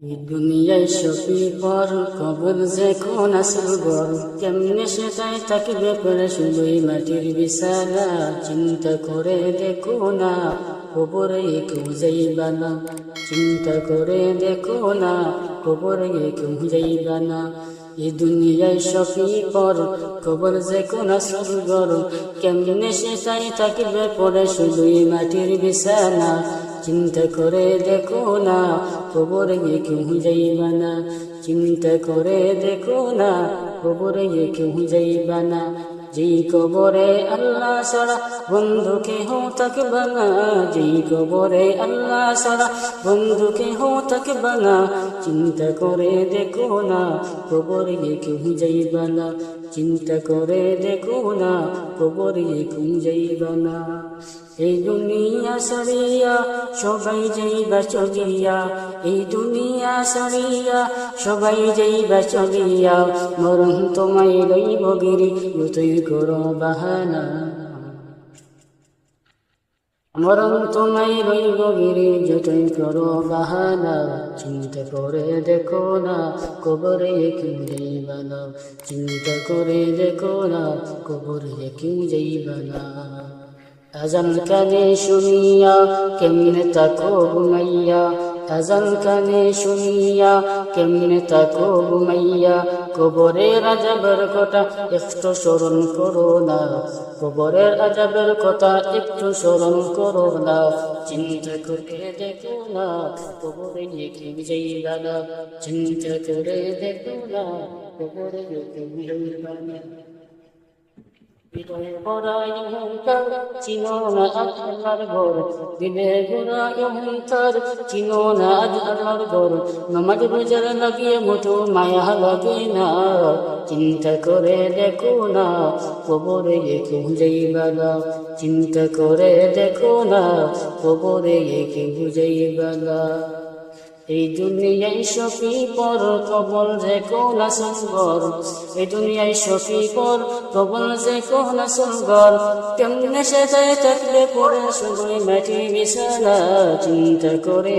এই দুনিয়ায় সফি পর কবর যে কোন আসল ঘর, কেমনে সেটাই থাকবে পরে শুধুই মাটির বিছানা। চিন্তা করে দেখো না কবরে কেউ যাইবা না, চিন্তা করে দেখো না কবরে কেউ যাইবা না। এই দুনিয়ায় সফি পর কবর যে কোন আসল ঘর, কেমনে সেটাই থাকবে পরে শুধুই মাটির বিছানা। চিন্তা করে দেখো না কবরে কেউ যাইবা না, চিন্তা করে দেখো না কবরে কেউ যাইবা না। যেই কবরে আল্লাহ ছাড়া বন্ধু কেহ থাকবে না, যেই কবরে আল্লাহ ছাড়া বন্ধু কেহ থাকবে না। চিন্তা করে দেখো না কবরে কেউ যাইবা না, চিন্তা করে দেখো না কবরে কেউ যাইবা না। এই দুনিয়া সারিয়া সবাই যাইবা চলিয়া, এই দুনিয়া সারিয়া সবাই যাইবা চলিয়া। মরণ তোমায় লইব গিরি যতই করো বাহানা, মরণ তোমায় লইব গিরি যতই করো বাহানা। চিন্তা করে দেখো না কবরে কেউ যাইবা না, চিন্তা করে দেখো না কবরে কেউ যাইবা না। আজান কানে শুনিয়া কেমনে তাকো ঘুমাইয়া, আজান কানে শুনিয়া কেমনে তাকো ঘুমাইয়া। কবরের আযাবের কথা একটু স্মরণ করো না, কবরের আযাবের কথা একটু স্মরণ করো না। চিন্তা করে দেখো না কবরে কেউ যাইবা না, চিন্তা করে দেখো না কবরে কেউ যাইবা না। দিলে গোড়ায় অহংকার চিনো না আজ আল্লাহর ঘর, দিলে গোড়ায় অহংকার চিনো না আজ আল্লাহর ঘর। নামাজ রোজার লাগিয়ে মোটো মায়া লাগে না, চিন্তা করে দেখো না কবরে কেউ যাইবা না, চিন্তা করে দেখো না কবরে কেউ যাইবা না। এই দুনিয়ায় সফি পর কবর যে কোন আসল ঘর, এই দুনিয়ায় সফি পর কবর যে কোন আসল ঘর। কেমনে সেটাই থাকলে পরে শুধুই মাটি বিছানা। চিন্তা করে